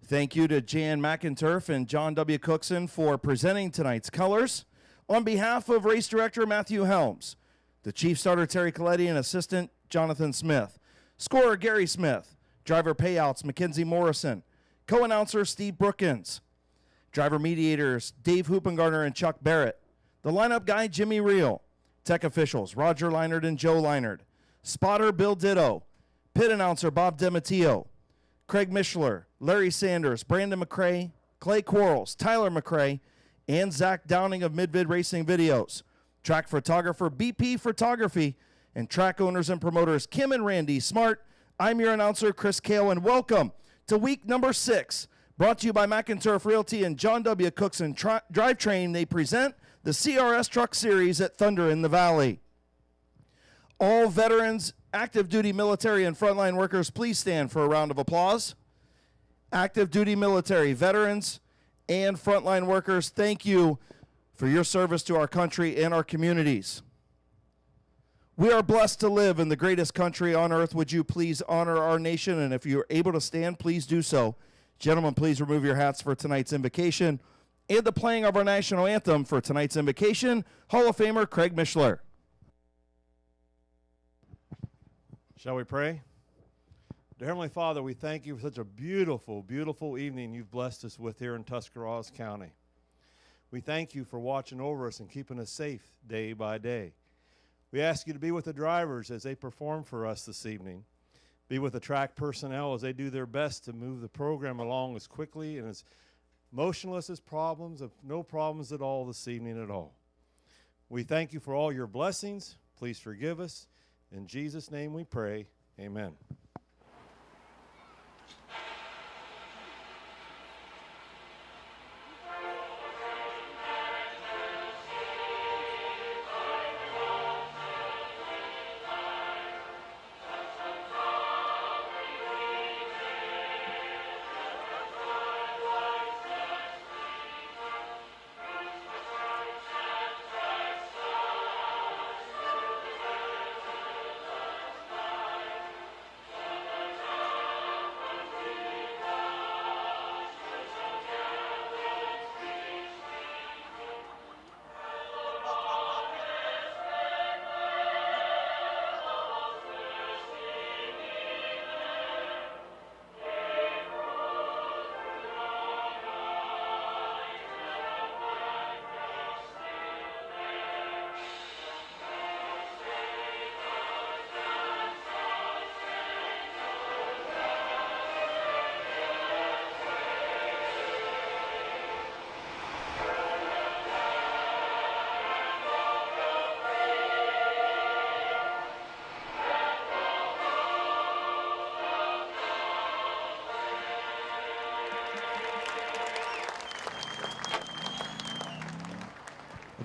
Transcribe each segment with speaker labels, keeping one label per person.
Speaker 1: Thank you to Jan McInturf and John W. Cookson for presenting tonight's colors. On behalf of race director Matthew Helms, the chief starter Terry Coletti and assistant Jonathan Smith, scorer Gary Smith, driver payouts Mackenzie Morrison, co-announcer Steve Brookins, driver mediators Dave Hoopengarner and Chuck Barrett, the lineup guy Jimmy Reel, tech officials Roger Leinert and Joe Leinert, spotter Bill Ditto, pit announcer Bob DeMatteo, Craig Mishler, Larry Sanders, Brandon McCrae, Clay Quarles, Tyler McCrae, and Zach Downing of Mid-Vid Racing Videos, track photographer BP Photography, and track owners and promoters Kim and Randy Smart. I'm your announcer, Chris Kale, and welcome to week number 6, brought to you by McInturf Realty and John W. Cookson Drivetrain. They present the CRS Truck Series at Thunder in the Valley. All veterans, active duty military, and frontline workers, please stand for a round of applause. Active duty military, veterans, and frontline workers, thank you for your service to our country and our communities. We are blessed to live in the greatest country on earth. Would you please honor our nation? And if you're able to stand, please do so. Gentlemen, please remove your hats for tonight's invocation and the playing of our national anthem. For tonight's invocation, Hall of Famer Craig Mishler.
Speaker 2: Shall we pray? Dear Heavenly Father, we thank you for such a beautiful, beautiful evening you've blessed us with here in Tuscarawas County. We thank you for watching over us and keeping us safe day by day. We ask you to be with the drivers as they perform for us this evening. Be with the track personnel as they do their best to move the program along as quickly and as motionless as problems, of no problems at all this evening at all. We thank you for all your blessings. Please forgive us. In Jesus' name we pray. Amen.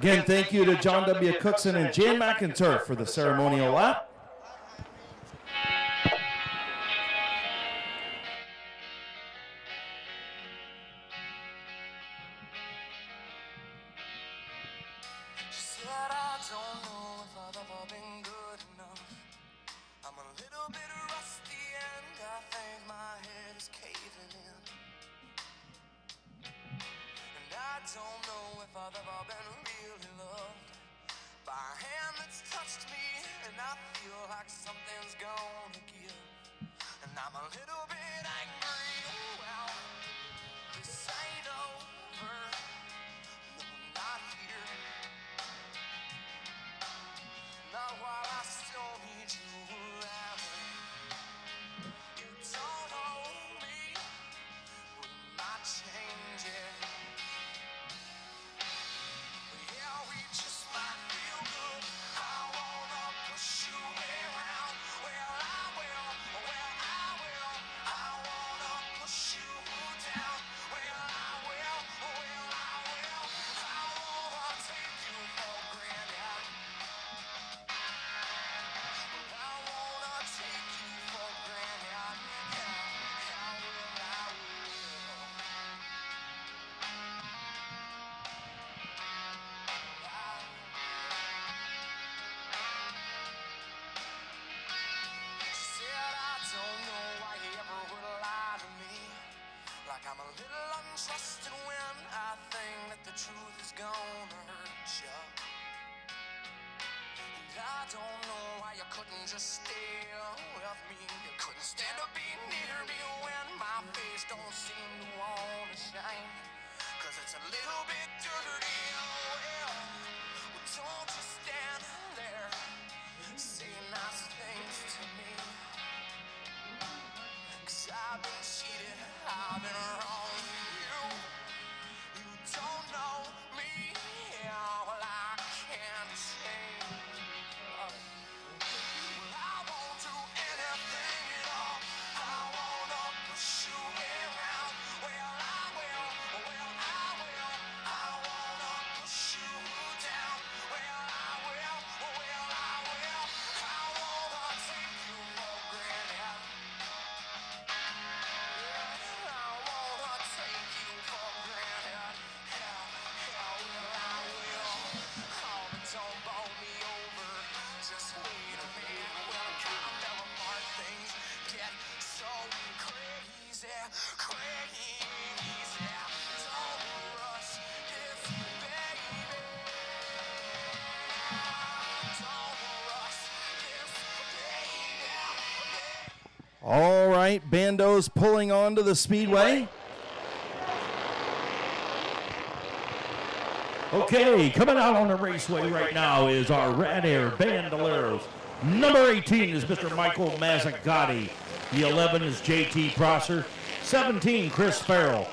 Speaker 1: Again, thank you to John W. Cookson and Jan McInturf for the ceremonial lap.
Speaker 3: I'm a little untrusted when I think that the truth is gonna hurt you. And I don't know why you couldn't just stay with me. You couldn't stand to be near me when my face don't seem to wanna shine. Cause it's a little bit dirty, well, don't just stand there saying nice things to me. Cause I've been cheated, I've been wrong. You don't know me, well I can't change. Well, I won't do anything at all. I wanna push you around. Well I will, I wanna push you down. Well I will, I wanna take you for granted. I wanna take you for granted. I will. Oh, but don't bowl me over. Just wait a minute. Well, I kinda fell apart. Things get so crazy. Don't rush this, baby. Don't rush this, baby.
Speaker 1: All right, bandos pulling on to the Speedway.
Speaker 4: Okay, coming out on the raceway right now is our Red Air Bandoleros. Number 18 is Mr. Michael Mazzagatti. The 11 is JT Prosser. 17, Chris Farrell.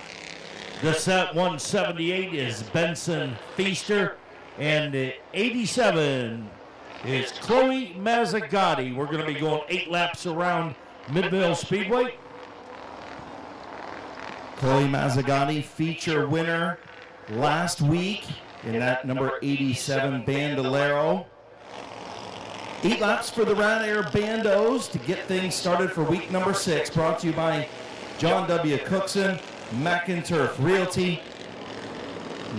Speaker 4: The set 178 is Benson Feaster. And the 87 is Chloe Mazzagatti. We're going to be going 8 laps around Midvale Speedway.
Speaker 1: Chloe Mazzagatti, feature winner last week in that number 87 Bandolero. 8 laps for the Red Air Bandos to get things started for week number 6. Brought to you by John W. Cookson, McInturf Realty.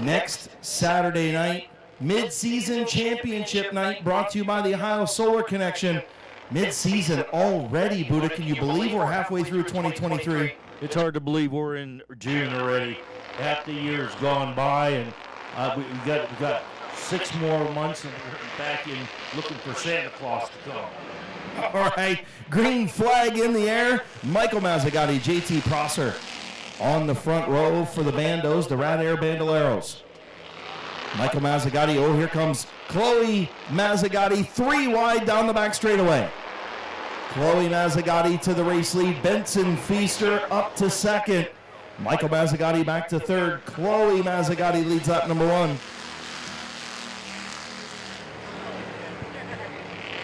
Speaker 1: Next Saturday night, mid-season championship night, brought to you by the Ohio Solar Connection. Mid-season already, Buddha. Can you believe we're halfway through 2023?
Speaker 4: It's hard to believe we're in June already. Half the year's gone by, and we got 6 more months, and we're back in looking for Santa Claus to come.
Speaker 1: All right, green flag in the air. Michael Mazzagatti, JT Prosser on the front row for the bandos, the Red Air Bandoleros. Michael Mazzagatti, oh, here comes Chloe Mazzagatti, 3 wide down the back straightaway. Chloe Mazzagatti to the race lead. Benson Feaster up to second. Michael Mazzagatti back to third. Chloe Mazzagatti leads up number 1.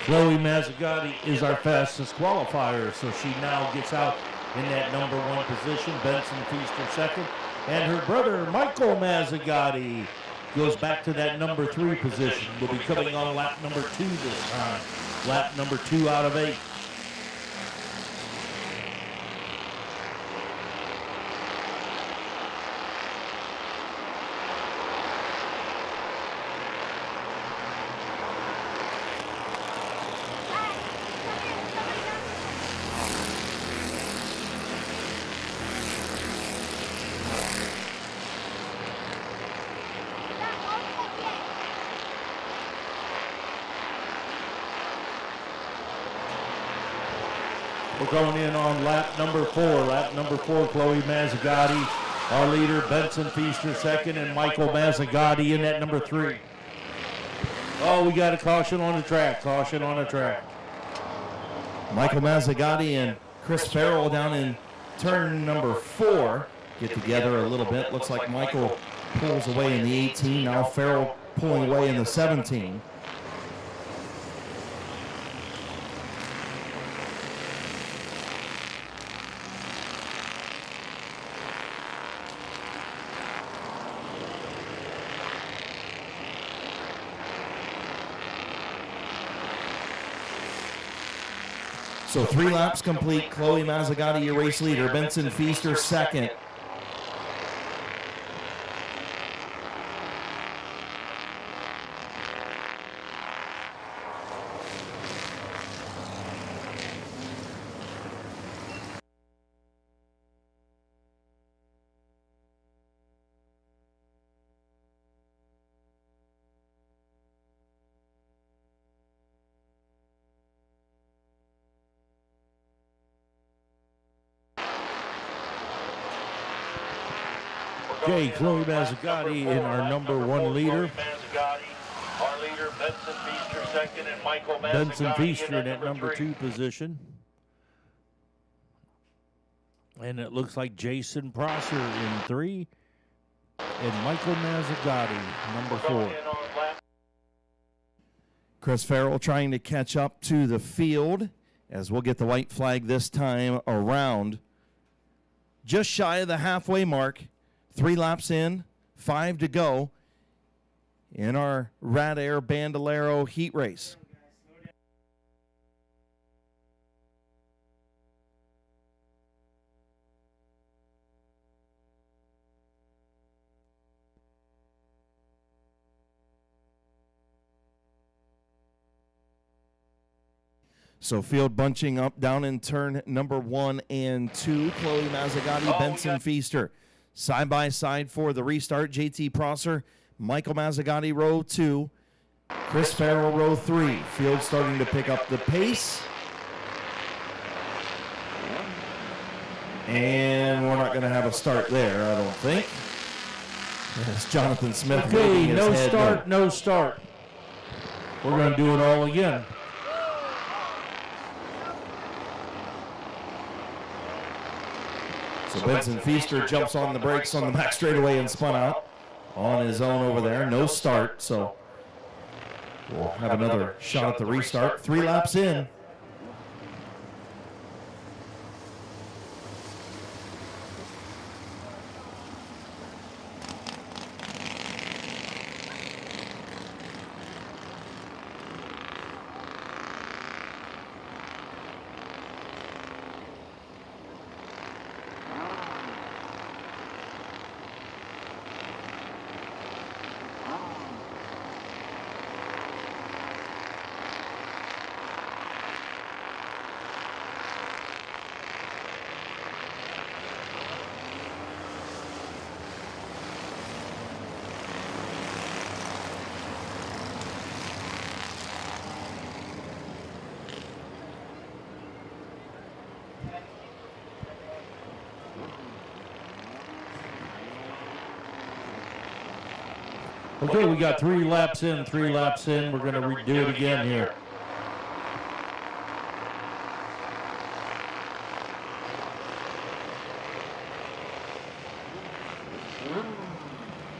Speaker 4: Chloe Mazzagatti is our fastest qualifier, so she now gets out in that number 1 position. Benson Feaster second. And her brother, Michael Mazzagatti, goes back to that number 3 position. Will be coming on lap number 2 this time. Lap number 2 out of 8. We're going in on lap number 4. Lap number 4, Chloe Mazzagatti, our leader, Benson Feaster second, and Michael Mazzagatti in at number 3. Oh, we got a caution on the track. Caution on the track.
Speaker 1: Michael Mazzagatti and Chris Farrell down in turn number 4 get together a little bit. Looks like Michael pulls away in the 18. Now Farrell pulling away in the 17. So 3 laps complete. Chloe Mazzagatti, your race leader. Benson Feaster second.
Speaker 4: Okay, Chloe Mazzagatti in our number one leader.
Speaker 5: Our leader, Benson Feaster, second, and Michael
Speaker 4: Benson Feaster in
Speaker 5: at
Speaker 4: that number 2 position. And it looks like Jason Prosser in 3. And Michael Mazzagatti, number 4.
Speaker 1: Chris Farrell trying to catch up to the field as we'll get the white flag this time around. Just shy of the halfway mark. 3 laps in, 5 to go in our Rad Air Bandolero heat race. So field bunching up down in turn number 1 and 2. Chloe Mazzagatti, Benson Feaster. Side by side for the restart. JT Prosser, Michael Mazzagatti, row 2. Chris Farrell, row 3. Field starting to pick up the pace. And we're not going to have a start there, I don't think. It's Jonathan Smith.
Speaker 4: Okay, no start, no start. We're going to do it all again.
Speaker 1: So Benson Feaster jumps on the brakes on the back straightaway and spun out on his own over there. No start, so we'll have another shot at the restart. 3 laps in.
Speaker 4: Okay, we got 3 laps in, 3 laps in. We're going to redo it again here.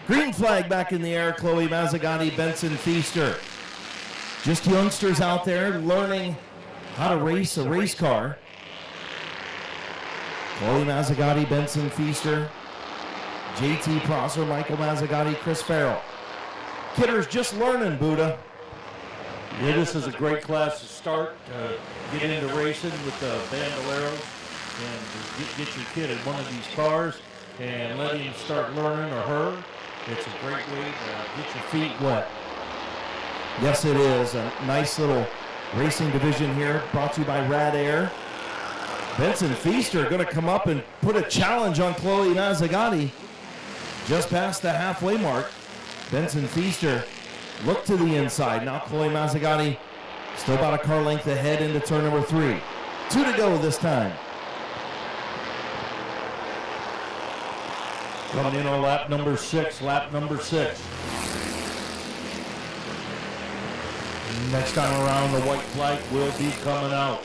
Speaker 1: Green flag back in the air. Chloe Mazzagatti, Benson Feaster. Just youngsters out there learning how to race a race car. Chloe Mazzagatti, Benson Feaster, JT Prosser, Michael Mazzagatti, Chris Farrell. Kidders just learning, Buddha.
Speaker 4: Yeah, this is a great class to start. Get into racing with the Bandoleros and get your kid in one of these cars and let him start learning, or her. It's a great way to get your feet wet.
Speaker 1: Yes, it is. A nice little racing division here brought to you by Rad Air. Benson Feaster going to come up and put a challenge on Chloe Mazzagatti just past the halfway mark. Benson Feaster looked to the inside. Now Chloe Mazzagatti still about a car length ahead into turn number 3. 2 to go this time.
Speaker 4: Coming in on lap number 6, Next time around, the white flag will be coming out.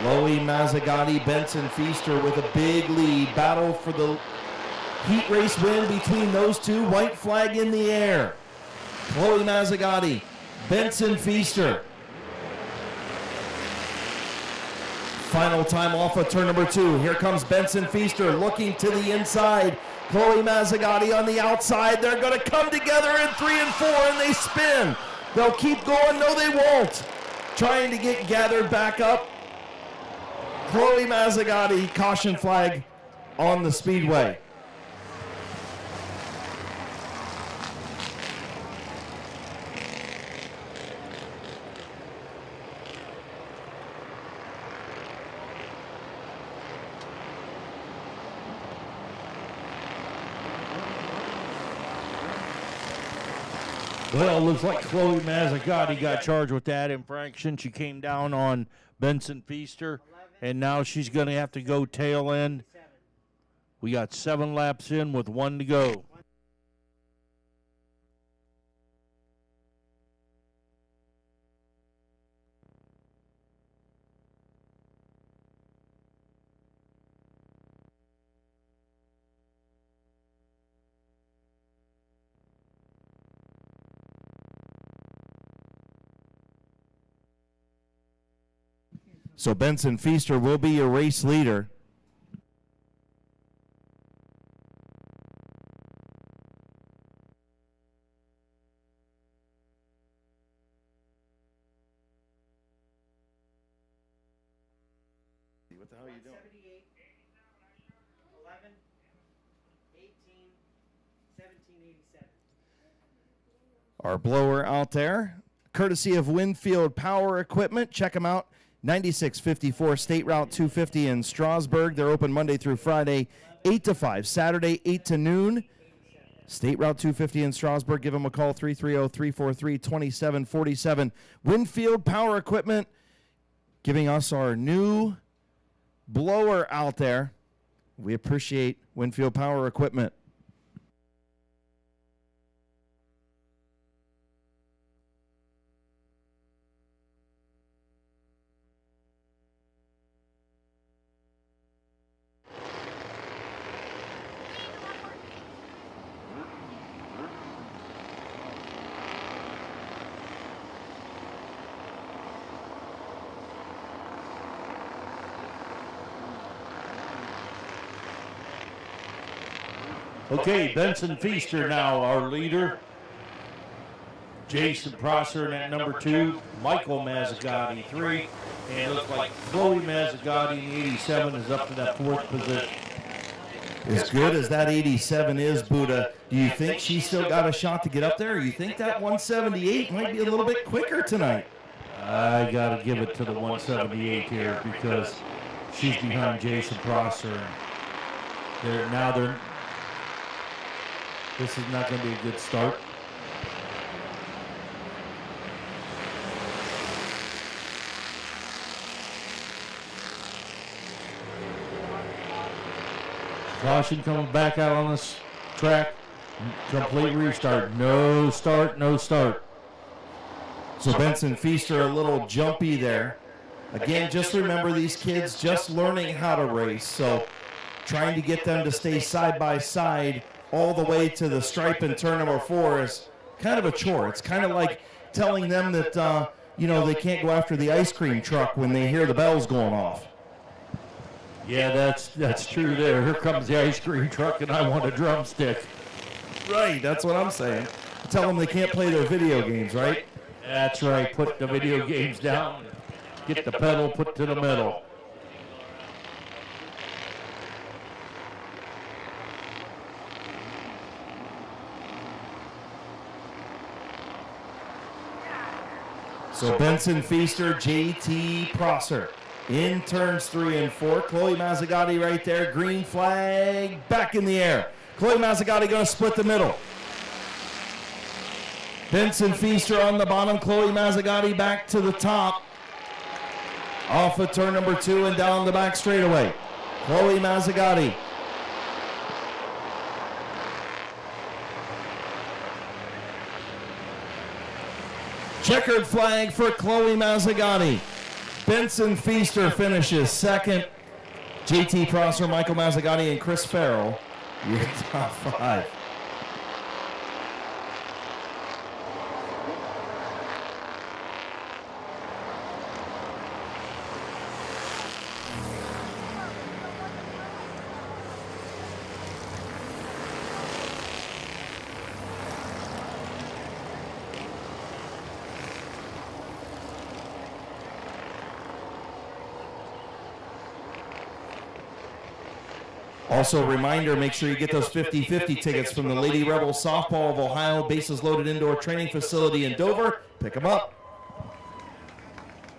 Speaker 1: Chloe Mazzagatti, Benson Feaster with a big lead. Battle for the heat race win between those two. White flag in the air. Chloe Mazzagatti, Benson Feaster. Final time off of turn number 2. Here comes Benson Feaster looking to the inside. Chloe Mazzagatti on the outside. They're going to come together in 3 and 4, and they spin. They'll keep going. No, they won't. Trying to get gathered back up. Chloe Mazzagatti, caution flag on the Speedway.
Speaker 4: Well, it looks like Chloe Mazzagatti got charged with that infraction. She came down on Benson Feaster, and now she's going to have to go tail end We got 7 laps in with 1 to go.
Speaker 1: So Benson Feaster will be your race leader. What the hell are you doing?
Speaker 6: 78, 11, 18, 17, 87.
Speaker 1: Our blower out there, courtesy of Winfield Power Equipment. Check them out. 9654 State Route 250 in Strasburg. They're open Monday through Friday, 8 to 5. Saturday, 8 to noon. State Route 250 in Strasburg. Give them a call, 330-343-2747. Winfield Power Equipment giving us our new blower out there. We appreciate Winfield Power Equipment.
Speaker 4: Okay, Benson Feaster now our leader. Jason Prosser in at number 2. Michael Mazzagatti 3. And it looks like Chloe Mazzagatti in the 87 is up to that 4th position.
Speaker 1: As good as that 87 is, Buddha, do you think she's still got a shot to get up there? Or you think that 178 might be a little bit quicker tonight?
Speaker 4: I got to give it to the 178 here because she's behind Jason Prosser. This is not going to be a good start. Caution coming back out on this track. Complete restart. No start, no start.
Speaker 1: So Benson Feaster a little jumpy there. Again, just remember these kids just learning how to race. So trying to get them to stay side by side all the way to the stripe in turn number 4 is kind of a chore. It's kind of like telling them that, they can't go after the ice cream truck when they hear the bells going off.
Speaker 4: Yeah, that's true there. Here comes the ice cream truck, and I want a drumstick.
Speaker 1: Right, that's what I'm saying. Tell them they can't play their video games, right?
Speaker 4: That's right. Put the video games down. Get the pedal put to the metal.
Speaker 1: So Benson Feaster, JT Prosser in turns 3 and 4. Chloe Mazzagatti right there. Green flag back in the air. Chloe Mazzagatti going to split the middle. Benson Feaster on the bottom. Chloe Mazzagatti back to the top. Off of turn number 2 and down the back straightaway. Chloe Mazzagatti. Checkered flag for Chloe Mazzagatti. Benson Feaster finishes second. JT Prosser, Michael Mazzagatti, and Chris Farrell, your top 5. Also, a reminder, make sure you get those 50-50 tickets from the Lady Rebels Softball of Ohio, bases loaded indoor training facility in Dover. Pick them up.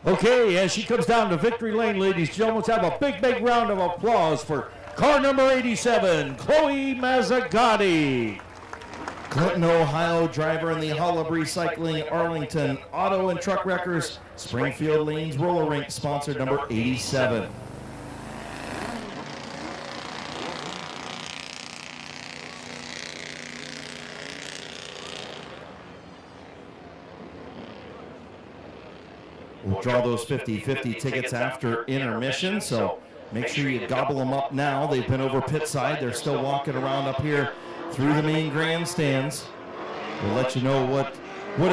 Speaker 4: Okay, as she comes down to victory lane, ladies and gentlemen, let's have a big, big round of applause for car number 87, Chloe Mazzagatti.
Speaker 1: Clinton, Ohio driver in the Hall of Recycling, Arlington Auto and Truck Wreckers, Springfield Lanes Roller Rink, sponsored number 87. We'll draw those 50-50 tickets after intermission, so make sure you gobble them up now. They've been over pit side. They're still walking around up here through the main grandstands. We'll let you know what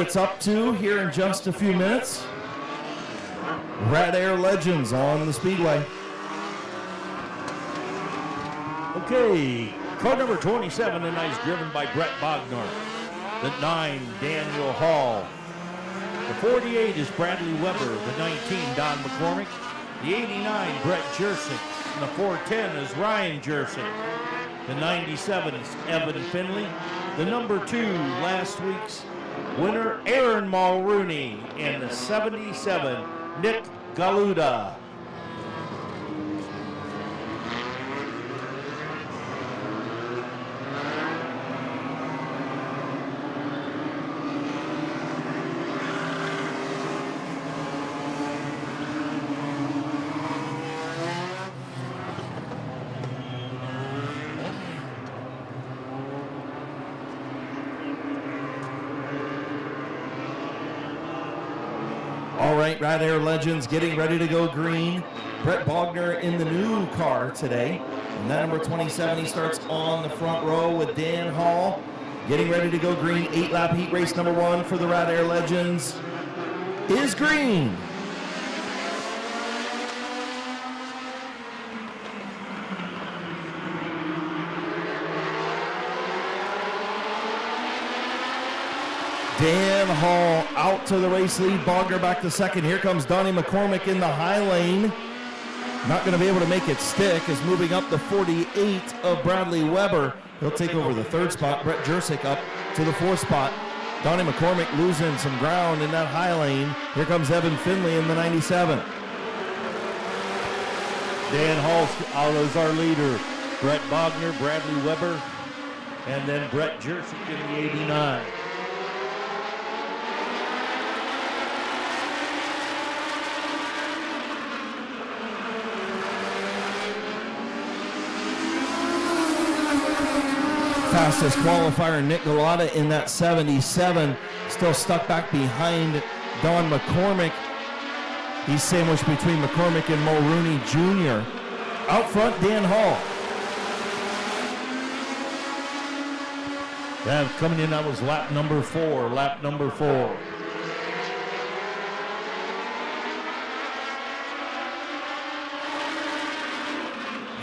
Speaker 1: it's up to here in just a few minutes. Rad Air Legends on the Speedway.
Speaker 4: Okay, car number 27 tonight is driven by Brett Bogner. The 9, Daniel Hall. The 48 is Bradley Weber. The 19, Don McCormick. The 89, Brett Jersick. And the 410 is Ryan Jersick. The 97 is Evan Finley. The number 2, last week's winner, Aaron Mulrooney. And the 77, Nick Galuda.
Speaker 1: All right, Rad Air Legends getting ready to go green. Brett Bogner in the new car today. And that number 27, he starts on the front row with Dan Hall. Getting ready to go green. 8-lap heat race number 1 for the Rad Air Legends is green. Dan Hall out to the race lead. Bogner back to second. Here comes Donnie McCormick in the high lane. Not going to be able to make it stick. Is moving up the 48 of Bradley Weber. He'll take over the 3rd spot. Brett Jersick up to the 4th spot. Donnie McCormick losing some ground in that high lane. Here comes Evan Finley in the 97.
Speaker 4: Dan Hall is our leader. Brett Bogner, Bradley Weber, and then Brett Jersick in the 89.
Speaker 1: Fastest qualifier, Nick Galata in that 77. Still stuck back behind Don McCormick. He's sandwiched between McCormick and Mulrooney Jr. Out front, Dan Hall.
Speaker 4: Yeah, coming in, that was lap number 4.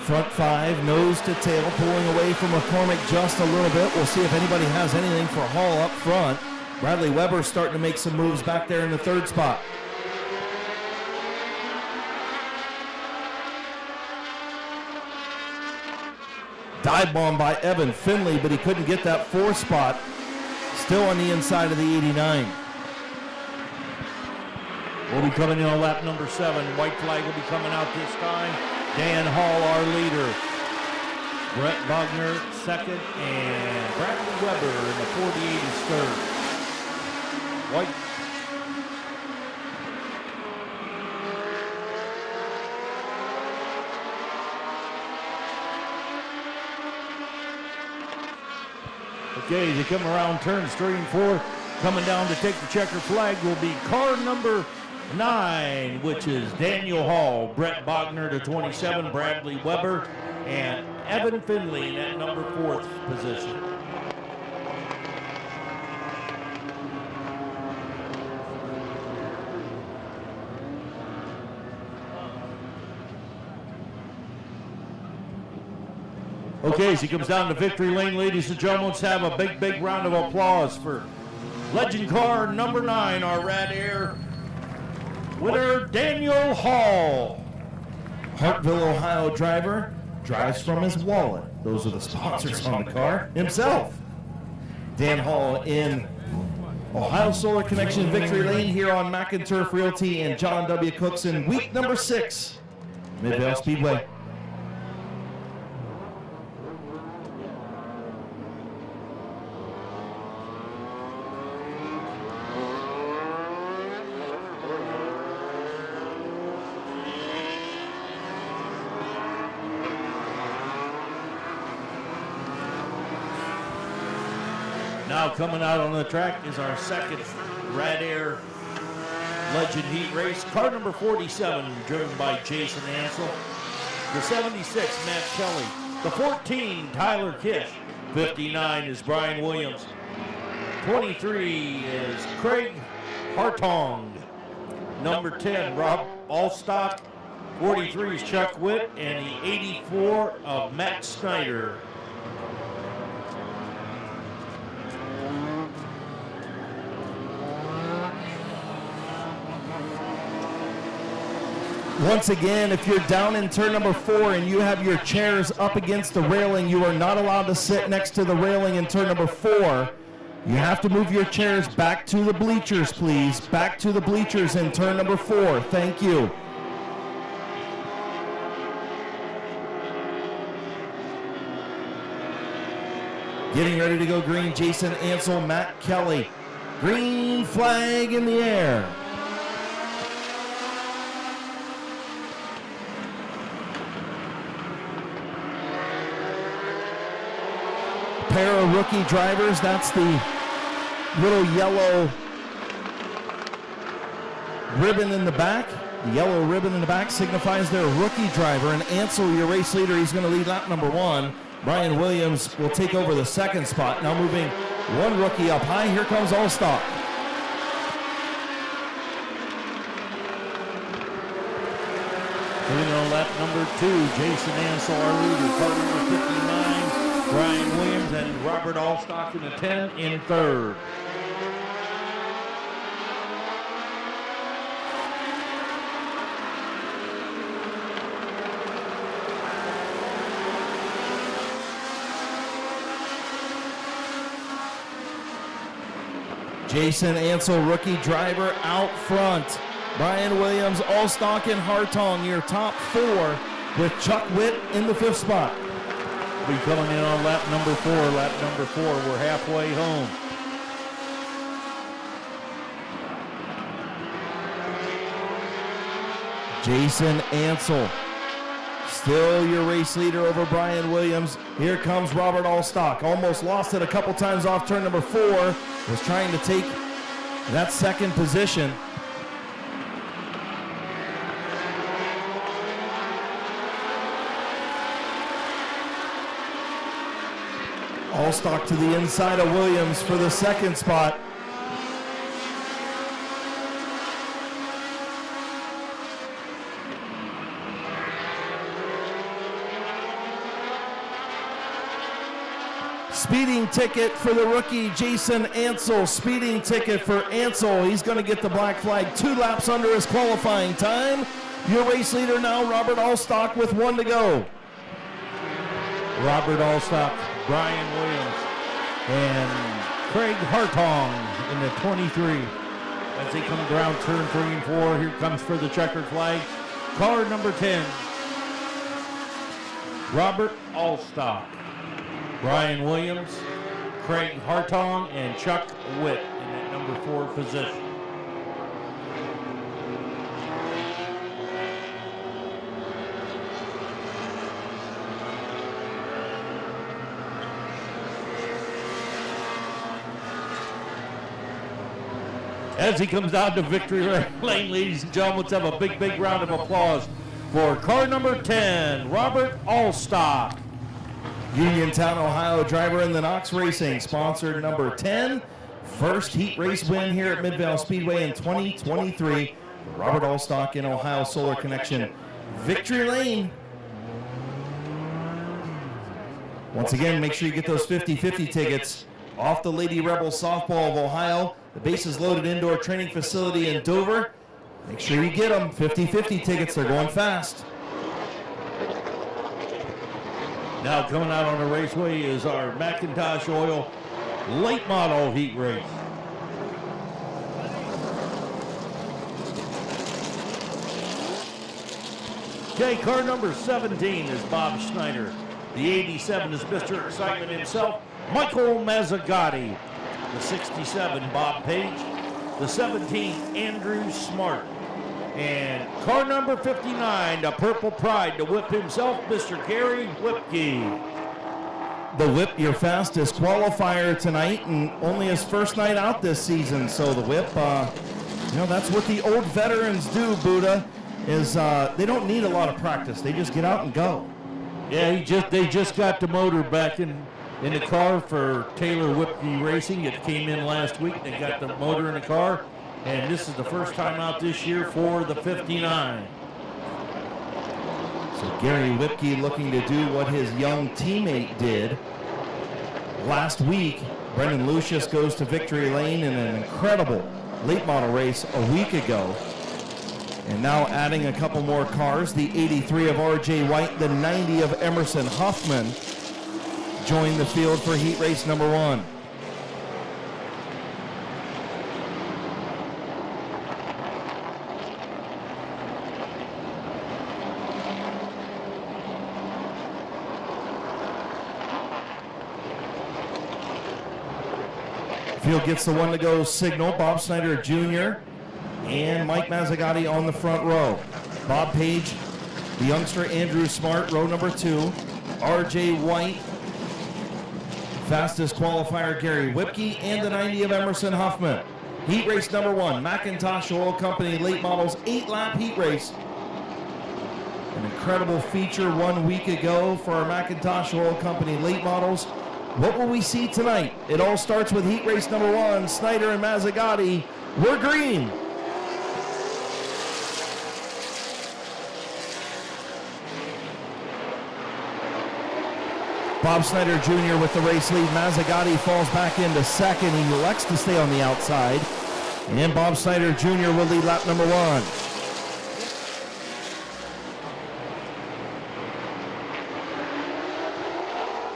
Speaker 1: Front 5, nose to tail, pulling away from McCormick just a little bit. We'll see if anybody has anything for Hall up front. Bradley Weber starting to make some moves back there in the 3rd spot. Dive bomb by Evan Finley, but he couldn't get that 4th spot. Still on the inside of the 89.
Speaker 4: We'll be coming in on lap number 7. White flag will be coming out this time. Dan Hall, our leader. Brett Bogner, 2nd, and Bradley Weber in the 48 is 3rd. White. Okay, as you come around turns 3 and 4, coming down to take the checker flag will be car number 9, which is Daniel Hall, Brett Bogner to 27, Bradley Weber, and Evan Finley in that number 4th position. Okay, as he comes down to victory lane, ladies and gentlemen, let's have a big round of applause for legend car number 9, our Rad Air winner, Daniel Hall.
Speaker 1: Hartville, Ohio driver drives from his wallet. Those are the sponsors on the car. Himself. Dan Hall in Ohio Solar Connection victory lane here on Mac and Turf Realty and John W. Cookson, week number 6, Midvale Speedway.
Speaker 4: Now coming out on the track is our 2nd Rad Air Legend Heat Race. Car number 47, driven by Jason Ansel. The 76, Matt Kelly. The 14, Tyler Kish. 59 is Brian Williams. 23 is Craig Hartong. Number 10, Rob Allstock. 43 is Chuck Witt. And the 84 of Matt Snyder.
Speaker 1: Once again, if you're down in turn number 4 and you have your chairs up against the railing, you are not allowed to sit next to the railing in turn number 4. You have to move your chairs back to the bleachers, please. Back to the bleachers in turn number 4. Thank you. Getting ready to go green, Jason Ansel, Matt Kelly. Green flag in the air. Pair of rookie drivers. That's the little yellow ribbon in the back. The yellow ribbon in the back signifies their rookie driver. And Ansel, your race leader, he's going to lead lap number 1. Brian Williams will take over the second spot. Now moving one rookie up high. Here comes Allstock.
Speaker 4: Moving on lap number 2, Jason Ansel, our leader. Car number 59, Brian Williams, and Robert Allstock in the 10 in third.
Speaker 1: Jason Ansel, rookie driver, out front. Brian Williams, Allstock, and Hartong, your top 4, with Chuck Witt in the 5th spot.
Speaker 4: Be coming in on lap number 4. Lap number 4, we're halfway home.
Speaker 1: Jason Ansel, still your race leader over Brian Williams. Here comes Robert Allstock. Almost lost it a couple times off turn number 4. Was trying to take that second position. Allstock to the inside of Williams for the second spot. Speeding ticket for the rookie Jason Ansel. Speeding ticket for Ansel. He's going to get the black flag 2 laps under his qualifying time. Your race leader now, Robert Allstock, with 1 to go.
Speaker 4: Robert Allstock, Brian Williams, and Craig Hartong in the 23. As they come around turn 3 and 4, here comes for the checkered flag, car number 10, Robert Allstock, Brian Williams, Craig Hartong, and Chuck Witt in that number 4 position. As he comes down to victory lane, ladies and gentlemen, let's have a big, big round of applause for car number 10, Robert Allstock.
Speaker 1: Uniontown, Ohio driver in the Knox Racing, sponsored number 10. First heat race win here at Midvale Speedway in 2023. Robert Allstock in Ohio Solar Connection. Victory lane. Once again, make sure you get those 50-50 tickets off the Lady Rebels Softball of Ohio. The bases loaded indoor training facility in Dover. Make sure you get them. 50-50 tickets. They're going fast.
Speaker 4: Now coming out on the raceway is our McIntosh Oil late model heat race. Okay, car number 17 is Bob Schneider. The 87 is Mr. Excitement himself, Michael Mazzagatti. The 67, Bob Page. The 17, Andrew Smart. And car number 59, the Purple Pride, the Whip himself, Mr. Gary Whipke.
Speaker 1: The Whip, your fastest qualifier tonight, and only his first night out this season. So the Whip You know, that's what the old veterans do, Buddha, is they don't need a lot of practice. They just get out and go.
Speaker 4: Yeah, they just got the motor back in the car for Taylor Whipkey Racing. It came in last week. They got the motor in the car, and this is the first time out this year for the 59.
Speaker 1: So Gary Whipkey looking to do what his young teammate did last week. Brendan Lucius goes to victory lane in an incredible late model race a week ago. And now adding a couple more cars, the 83 of R.J. White, the 90 of Emerson Huffman join the field for heat race number 1. Field gets the one to go signal. Bob Snyder Jr. and Mike Mazzagatti on the front row. Bob Page, the youngster Andrew Smart, row number 2. R.J. White, fastest qualifier Gary Whipkey, and the 90 of Emerson Huffman. Heat race number 1, McIntosh Oil Company late models 8-lap heat race. An incredible feature 1 week ago for our McIntosh Oil Company late models. What will we see tonight? It all starts with heat race number 1. Snyder and Mazzagatti, we're green. Bob Snyder Jr. with the race lead. Mazzagatti falls back into second. He elects to stay on the outside. And Bob Snyder Jr. will lead lap number 1.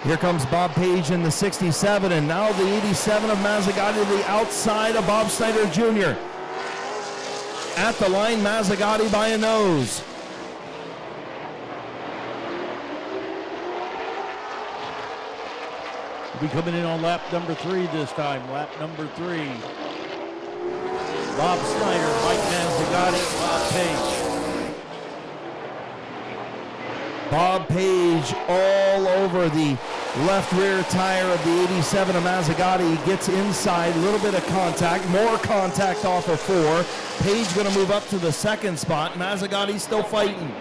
Speaker 1: Here comes Bob Page in the 67, and now the 87 of Mazzagatti to the outside of Bob Snyder Jr. At the line, Mazzagatti by a nose.
Speaker 4: We'll be coming in on lap number 3 this time. Lap number 3. Bob Snyder, Mike Mazzagatti, Bob Page.
Speaker 1: Bob Page all over the left rear tire of the 87 of Mazzagatti. Gets inside, a little bit of contact, more contact off of 4. Page going to move up to the second spot. Mazzagatti still fighting.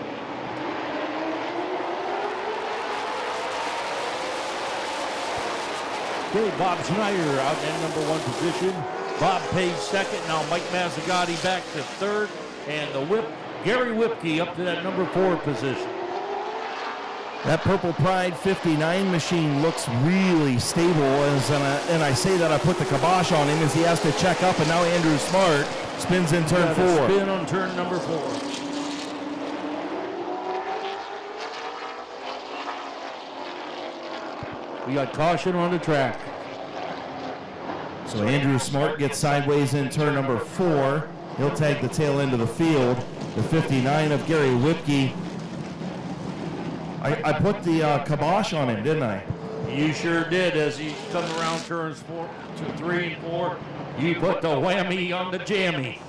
Speaker 4: Okay, Bob Snyder out in number 1 position. Bob Page second. Now Mike Mazzagatti back to third. And the Gary Whipkey up to that number 4 position.
Speaker 1: That Purple Pride 59 machine looks really stable, and I say that I put the kibosh on him as he has to check up, and now Andrew Smart spins in turn 4.
Speaker 4: Spin on turn number 4. We got caution on the track.
Speaker 1: So Andrew Smart gets sideways in turn number 4. He'll tag the tail end of the field. The 59 of Gary Whipkey. I put the kibosh on him, didn't I?
Speaker 4: You sure did. As he come around turns 3 and 4, you put the whammy on the jammy.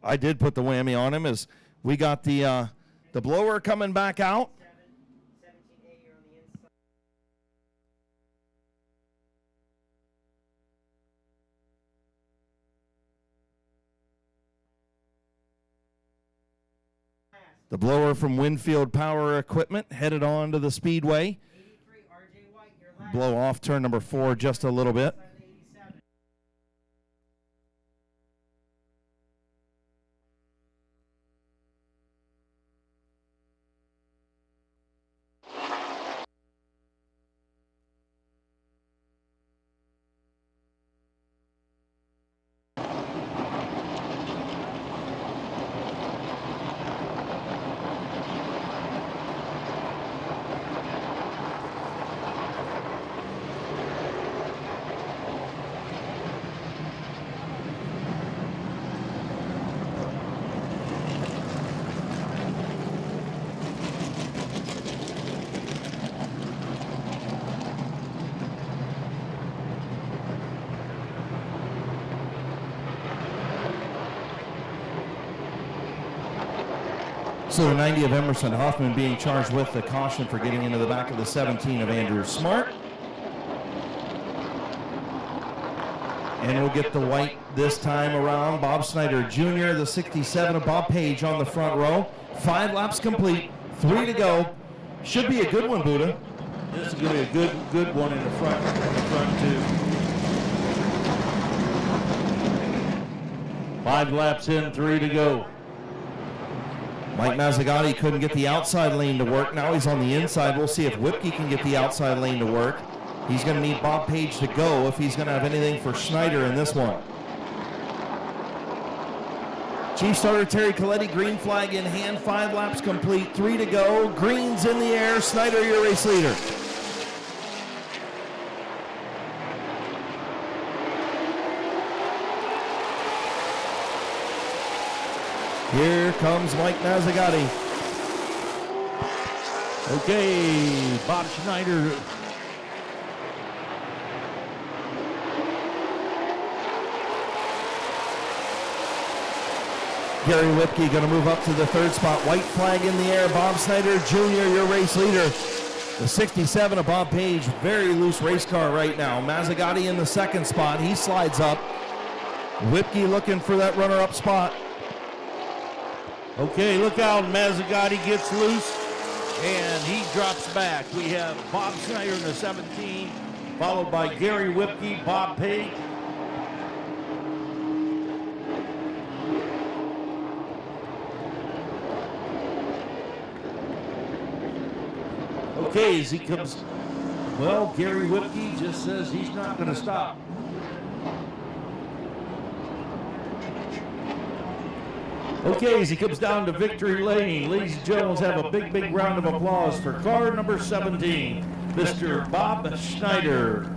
Speaker 1: I did put the whammy on him as we got the blower coming back out. The blower from Winfield Power Equipment headed on to the Speedway. Blow off turn number 4 just a little bit. So the 90 of Emerson Huffman being charged with the caution for getting into the back of the 17 of Andrew Smart. And we'll get the white this time around. Bob Snyder Jr., the 67 of Bob Page on the front row. 5 laps complete, 3 to go. Should be a good one, Buddha.
Speaker 4: This is going to be a good one in the front too. 5 laps in, 3 to go.
Speaker 1: Mike Mazzagatti couldn't get the outside lane to work. Now he's on the inside. We'll see if Whipke can get the outside lane to work. He's going to need Bob Page to go if he's going to have anything for Schneider in this one. Chief starter Terry Coletti, green flag in hand, 5 laps complete, 3 to go. Green's in the air. Schneider, your race leader. Here comes Mike Mazzagatti.
Speaker 4: Okay, Bob Schneider.
Speaker 1: Gary Whipke going to move up to the 3rd spot. White flag in the air. Bob Snyder Jr., your race leader. The 67 of Bob Page, very loose race car right now. Mazzagatti in the 2nd spot. He slides up. Whipke looking for that runner-up spot.
Speaker 4: Okay, look out. Mazzagatti gets loose, and he drops back. We have Bob Snyder in the 17, followed by Gary Whipke, Bob Page. Okay, as he comes, well, Gary Whipke just says he's not going to stop. Okay, as he comes down to victory lane, ladies and gentlemen, have a big round of applause for car number 17, Mr. Bob Schneider.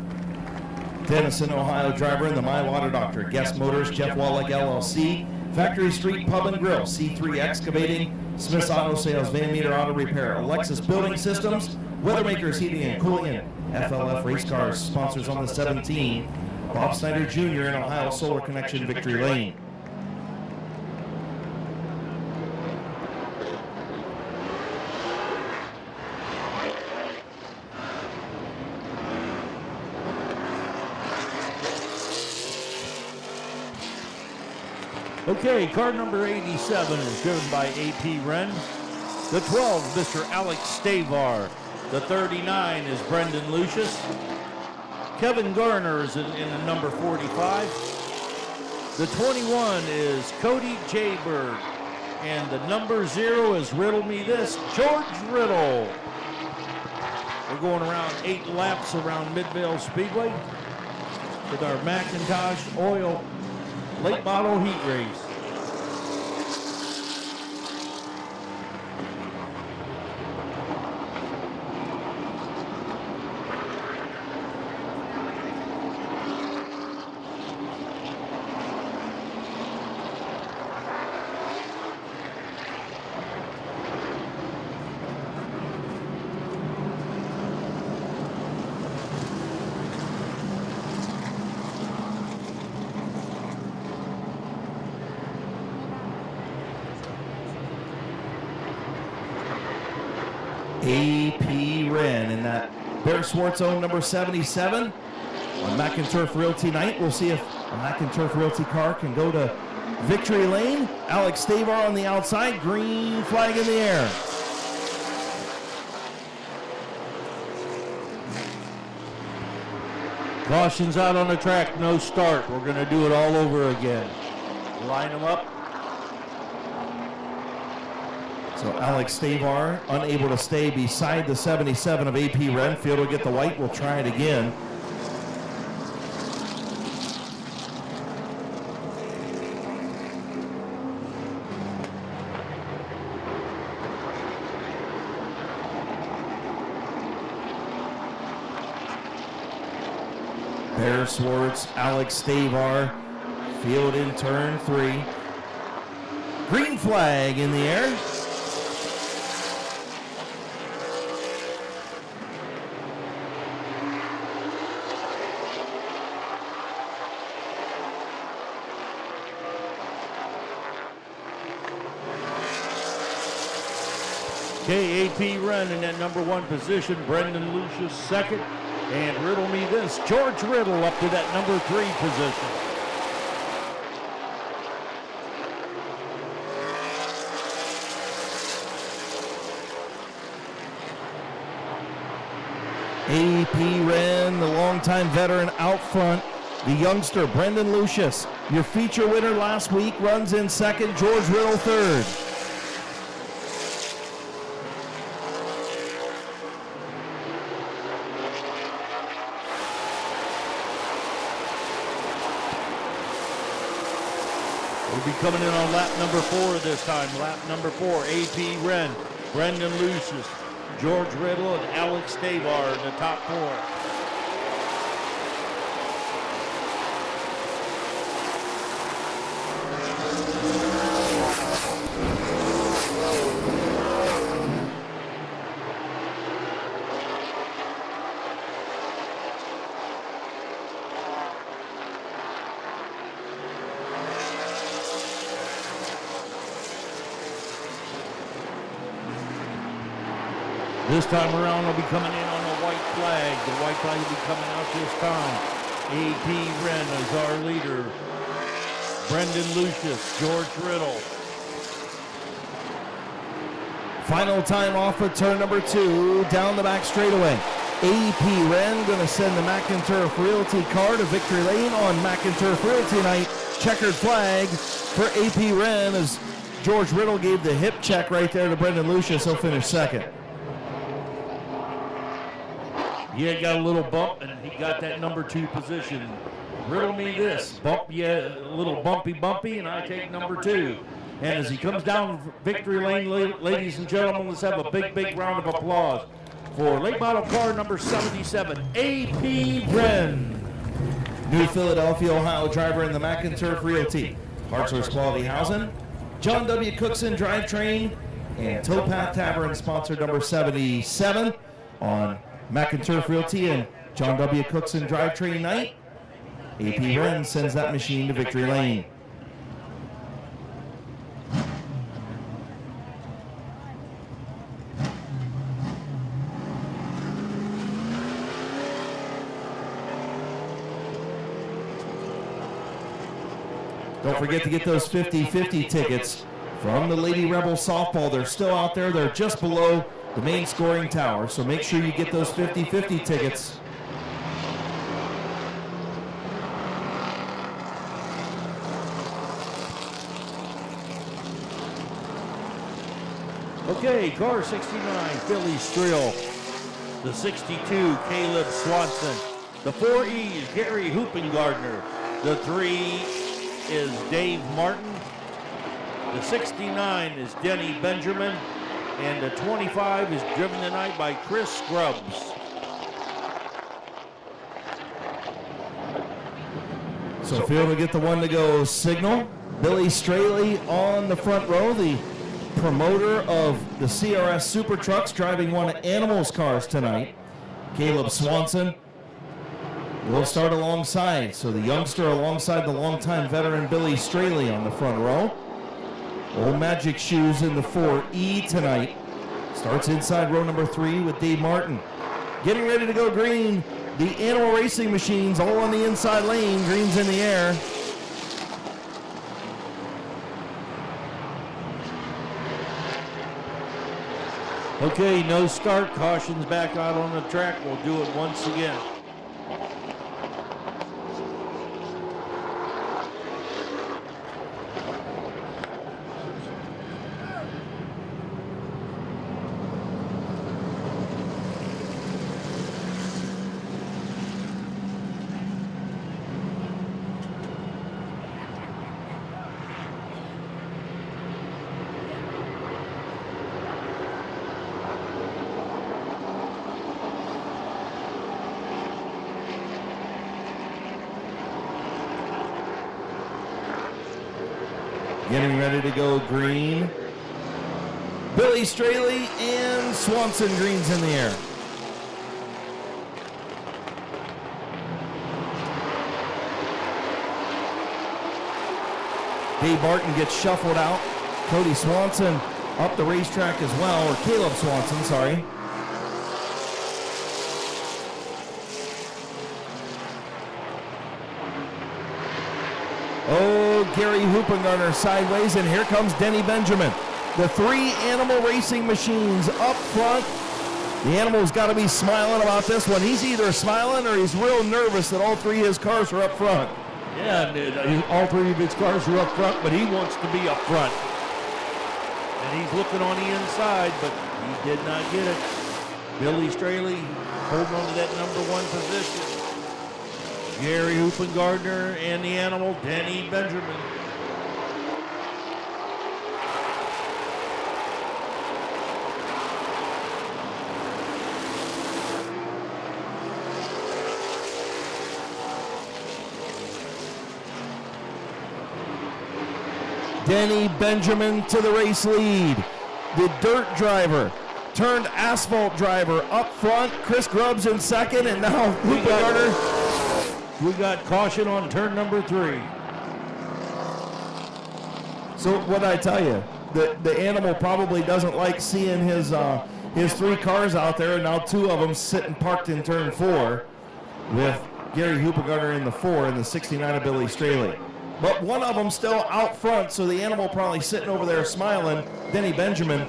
Speaker 1: Denison, Ohio driver in the My Water Doctor, Guest Motors, Jeff Wallach LLC, Factory Street Pub and Grill, C3 Excavating, Smith's Auto Sales, Van Meter Auto Repair, Alexis Building Systems, Weathermakers Heating and Cooling, and FLF Race Cars, sponsors on the 17, Bob Snyder Jr. in Ohio Solar Connection Victory Lane.
Speaker 4: Okay, car number 87 is driven by A.P. Wren. The 12, Mr. Alex Stavar. The 39 is Brendan Lucius. Kevin Garner is in the number 45. The 21 is Cody Jaybird. And the number 0 is Riddle Me This, George Riddle. We're going around 8 laps around Midvale Speedway with our Macintosh Oil late model heat race.
Speaker 1: A.P. Wren in that Bear Swartz owned number 77 on McInturf Realty night. We'll see if a McInturf Realty car can go to victory lane. Alex Stavar on the outside, green flag in the air.
Speaker 4: Caution's out on the track, no start. We're going to do it all over again. Line them up.
Speaker 1: So Alex Stavar unable to stay beside the 77 of A.P. Renfield will get the white. We'll try it again. Bear Swartz, Alex Stavar, field in turn 3. Green flag in the air.
Speaker 4: Okay, A.P. Wren in that number 1 position. Brendan Lucius second. And riddle me this, George Riddle up to that number 3 position.
Speaker 1: AP Wren, the longtime veteran out front. The youngster, Brendan Lucius, your feature winner last week, runs in second. George Riddle third.
Speaker 4: We'll be coming in on lap number 4 this time. Lap number 4, AP Wren, Brendan Lucius, George Riddle, and Alex Stabar in the top 4. This time around, they'll be coming in on a white flag. The white flag will be coming out this time. AP Wren is our leader. Brendan Lucius, George Riddle.
Speaker 1: Final time off of turn number 2, down the back straightaway. AP Wren going to send the McInturf Realty car to victory lane on McInturf Realty night. Checkered flag for AP Wren as George Riddle gave the hip check right there to Brendan Lucius. He'll finish second.
Speaker 4: Yeah, got a little bump, and he got that number 2 position. Riddle me this. Bump, yeah, a little bumpy, and I take number 2. And as he comes down victory lane, ladies and gentlemen, let's have a big round of applause for late model car number 77, AP Wren.
Speaker 1: New Philadelphia, Ohio driver in the McInturf Realty. Hartzler's Quality Housing, John W. Cookson Drivetrain, and Towpath Tavern sponsor number 77 on McInturf Realty and John W. Cookson Drivetrain night. AP Wren sends that machine to victory lane. Don't forget to get those 50-50 tickets from the Lady Rebel softball. They're still out there. They're just below the main scoring tower, so make sure you get those 50-50 tickets.
Speaker 4: Okay, car 69, Philly Strill. The 62, Caleb Swanson. The 4Es, Gary Hoopengardner. The 3 is Dave Martin. The 69 is Denny Benjamin. And the 25 is driven tonight by Chris Scrubs.
Speaker 1: So Field will get the one to go signal. Billy Straley on the front row, the promoter of the CRS Super Trucks, driving one of Animals cars tonight. Caleb Swanson will start alongside. So the youngster alongside the longtime veteran Billy Straley on the front row. Old Magic Shoes in the 4E tonight. Starts inside row number 3 with Dave Martin. Getting ready to go green. The Animal Racing machines all on the inside lane. Green's in the air.
Speaker 4: Okay, no start. Caution's back out on the track. We'll do it once again.
Speaker 1: Getting ready to go green. Billy Straley and Swanson, Green's in the air. Dave Martin gets shuffled out. Cody Swanson up the racetrack as well, or Caleb Swanson, sorry. Gary Hoopengarner sideways, and here comes Denny Benjamin. The three Animal Racing machines up front. The Animal's got to be smiling about this one. He's either smiling or he's real nervous that all three of his cars are up front.
Speaker 4: Yeah, and all three of his cars are up front, but he wants to be up front. And he's looking on the inside, but he did not get it. Billy Straley holding on to that number one position. Gary Hoopengarner and the Animal, Denny Benjamin.
Speaker 1: Denny Benjamin to the race lead. The dirt driver turned asphalt driver up front. Chris Grubbs in second, and now Hoopengarner.
Speaker 4: We got caution on turn number 3.
Speaker 1: So what did I tell you? The Animal probably doesn't like seeing his three cars out there, and now two of them sitting parked in turn 4 with Gary Hoopengarner in the 4 and the 69 of Billy Straley. But one of them still out front, so the Animal probably sitting over there smiling. Denny Benjamin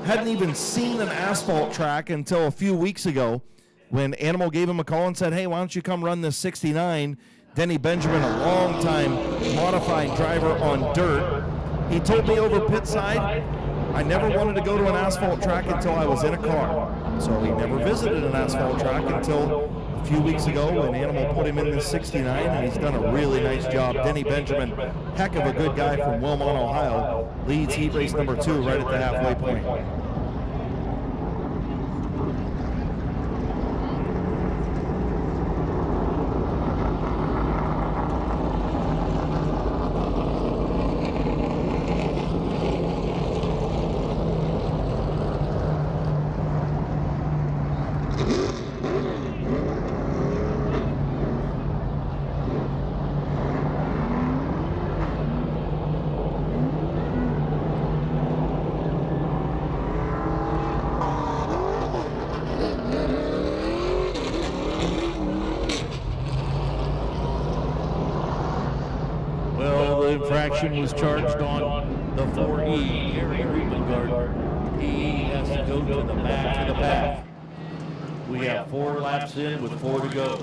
Speaker 1: hadn't even seen an asphalt track until a few weeks ago when Animal gave him a call and said, hey, why don't you come run this 69? Denny Benjamin, a long-time modified driver on dirt. He told me over pit side, I never wanted to go to an asphalt track until I was in a car. So he never visited an asphalt track until a few weeks ago when Animal put him in the 69, and he's done a really nice job. Denny Benjamin, heck of a good guy from Wilmot, Ohio, leads heat race number 2 right at the halfway point.
Speaker 4: Infraction was charged on the 4E. Gary Hoopengarner. He has to go to the back of the pack. We have 4 laps in with 4 to go.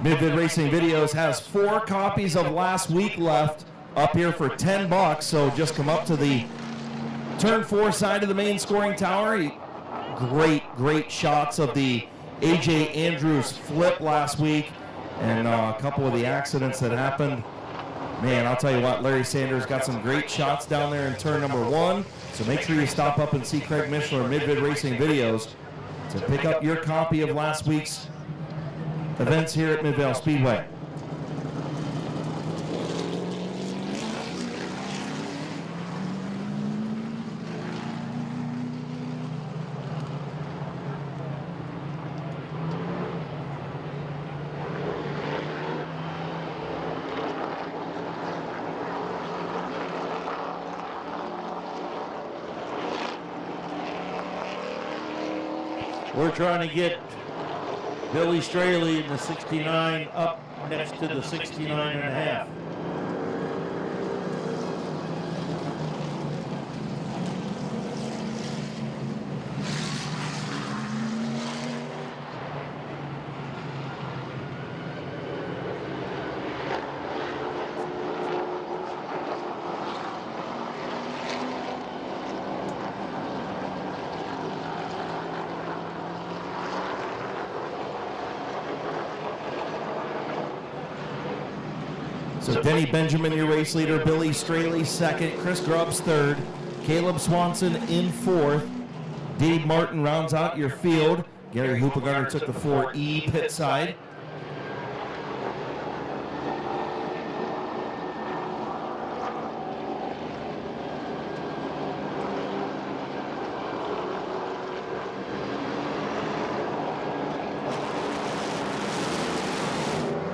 Speaker 1: Mid-Vid Racing Videos has 4 copies of last week left up here for $10. So just come up to the turn 4 side of the main scoring tower. Great shots of the A.J. Andrews flip last week and a couple of the accidents that happened. Man, I'll tell you what, Larry Sanders got some great shots down there in turn number 1. So make sure you stop up and see Craig Mishler Mid-Vid Racing Videos to pick up your copy of last week's events here at Midvale Speedway.
Speaker 4: We're trying to get Billy Straley in the 69 up next to the 69 and a half.
Speaker 1: So Denny Benjamin, your race leader, Billy Straley second, Chris Grubbs third, Caleb Swanson in fourth, Dave Martin rounds out your field. Gary Hoopengarner took the 4E pit side.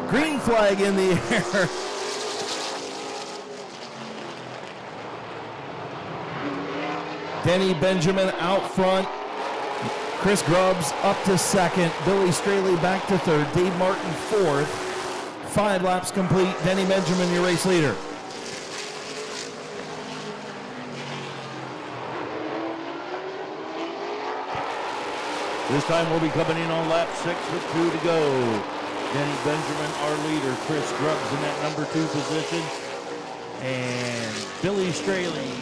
Speaker 1: Green flag in the air. Denny Benjamin out front. Chris Grubbs up to second. Billy Straley back to third. Dave Martin fourth. 5 laps complete. Denny Benjamin, your race leader.
Speaker 4: This time we'll be coming in on lap 6 with 2 to go. Denny Benjamin, our leader. Chris Grubbs in that number 2 position. And Billy Straley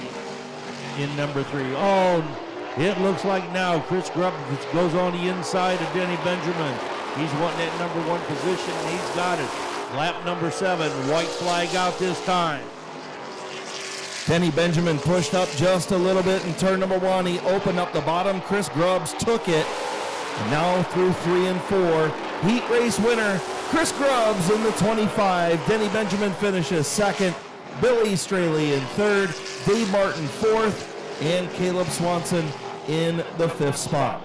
Speaker 4: in number 3. Oh, it looks like now Chris Grubbs goes on the inside of Denny Benjamin. He's wanting that number 1 position, and he's got it. Lap number 7, white flag out this time.
Speaker 1: Denny Benjamin pushed up just a little bit in turn number 1. He opened up the bottom. Chris Grubbs took it. And now through 3 and 4. Heat race winner, Chris Grubbs in the 25. Denny Benjamin finishes second. Billy Straley in third. Dave Martin fourth. And Caleb Swanson in the 5th spot.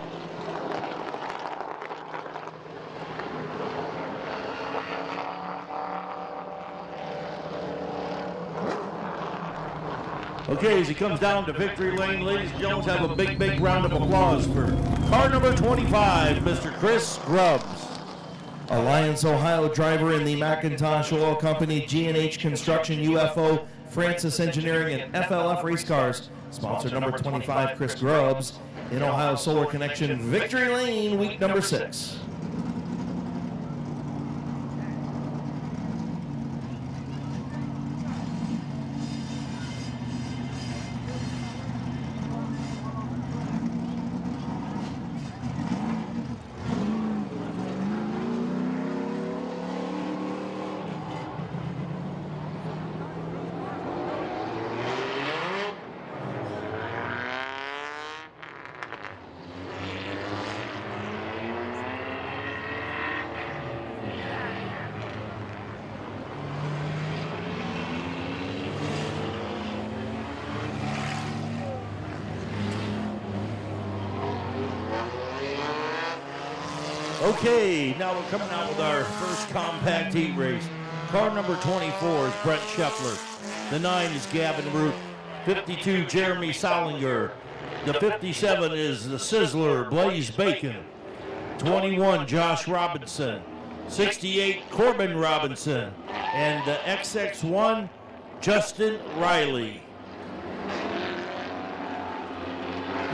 Speaker 4: Okay, as he comes down to victory lane, ladies and gentlemen, have a big round of applause for car number 25, Mr. Chris Grubbs.
Speaker 1: Alliance, Ohio driver in the McIntosh Oil Company, G&H Construction, UFO, Francis Engineering, and FLF Race Cars. Sponsor number 25, Chris Grubbs. In Ohio Solar Connection, victory lane, week number 6.
Speaker 4: Okay, now we're coming out with our first compact heat race. Car number 24 is Brent Scheffler. The 9 is Gavin Root. 52, Jeremy Solinger. The 57 is the Sizzler, Blaze Bacon. 21, Josh Robinson. 68, Corbin Robinson. And the XX1, Justin Riley.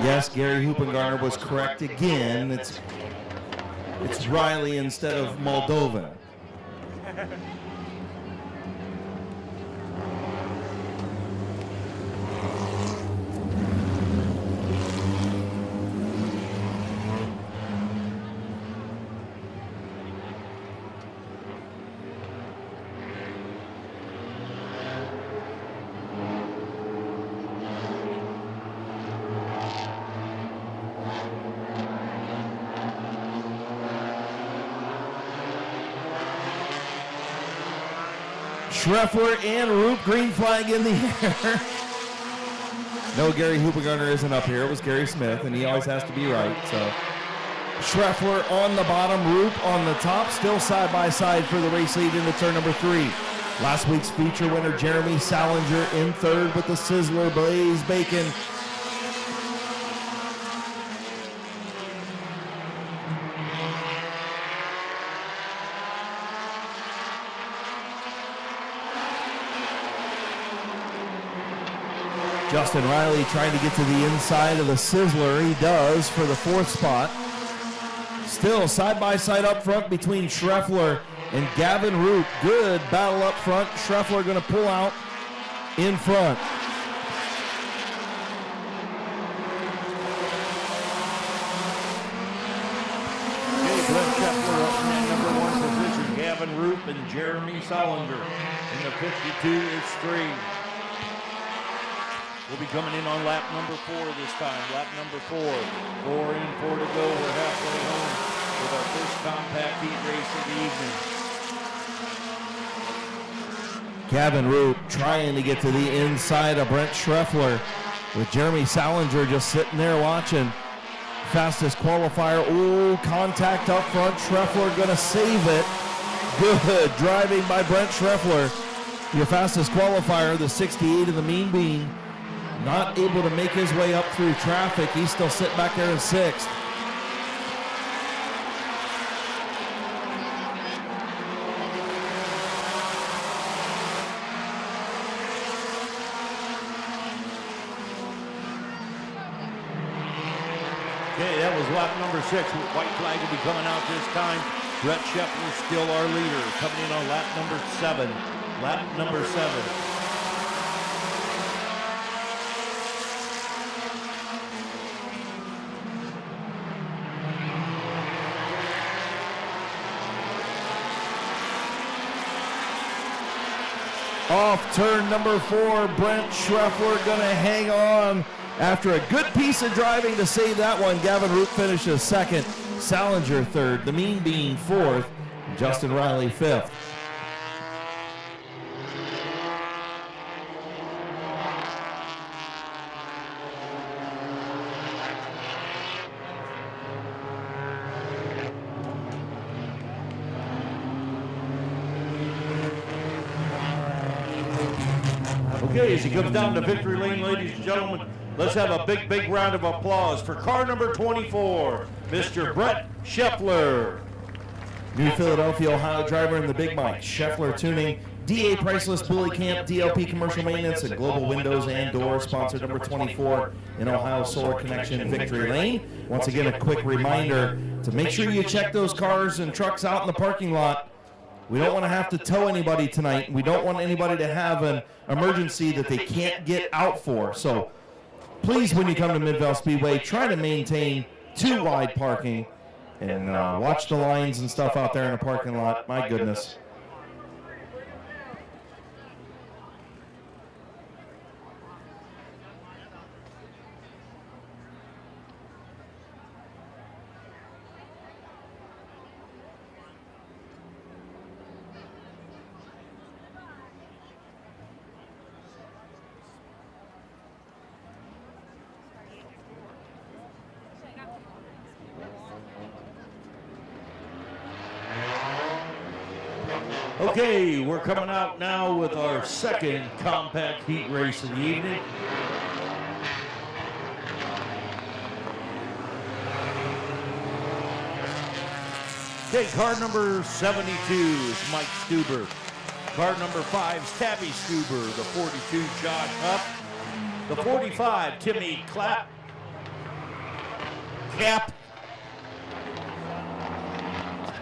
Speaker 1: Yes, Gary Hoopengarner was correct again. It's Riley instead of Moldovan. Schreffler and Root, green flag in the air. No, Gary Hoopengarner isn't up here. It was Gary Smith, and he always has to be right. So Schreffler on the bottom, Root on the top, still side by side for the race lead into turn number 3. Last week's feature winner, Jeremy Salinger, in third with the Sizzler, Blaze Bacon. Justin Riley trying to get to the inside of the Sizzler. He does for the 4th spot. Still side by side up front between Schreffler and Gavin Root. Good battle up front. Schreffler going to pull out in front.
Speaker 4: Glenn Scheffler up in that number 1 position. Gavin Root and Jeremy Solinger. In the 52 is 3. We'll be coming in on lap number 4 this time. Lap number 4. 4 in, 4 to go. We're halfway home with our first compact heat race of the evening.
Speaker 1: Gavin Root trying to get to the inside of Brent Schreffler with Jeremy Salinger just sitting there watching. Fastest qualifier. Ooh, contact up front. Schreffler going to save it. Good driving by Brent Schreffler. Your fastest qualifier, the 68 of the Mean Bean. Not able to make his way up through traffic. He's still sitting back there in 6th.
Speaker 4: Okay, that was lap number 6. White flag will be coming out this time. Brett Scheffler still our leader, coming in on lap number 7. Lap number 7.
Speaker 1: Off turn number 4, Brent Scheffler going to hang on after a good piece of driving to save that one. Gavin Root finishes 2nd, Salinger 3rd, the Mean Bean 4th, and Justin Riley 5th.
Speaker 4: Okay, as he comes down to victory lane, ladies and gentlemen, let's have a big, big round of applause for car number 24, Mr. Brett Scheffler.
Speaker 1: New Philadelphia, Ohio driver in the Big Mike. Scheffler Tuning, DA Priceless Bully Camp, DLP Commercial Maintenance, and Global Windows and Doors, sponsor number 24 in Ohio Solar Connection Victory Lane. Once again, a quick reminder to make sure you check those cars and trucks out in the parking lot. We don't want to have to tow anybody tonight. We don't want anybody to have an emergency that they can't get out for. So please, when you come to Midvale Speedway, try to maintain 2 wide parking and watch the lines and stuff out there in the parking lot. My goodness.
Speaker 4: Okay, we're coming out now with our second compact heat race of the evening. Okay, car number 72 is Mike Stuber. Car number 5 is Tabby Stuber. The 42, Josh Huff. The 45, Timmy Cap.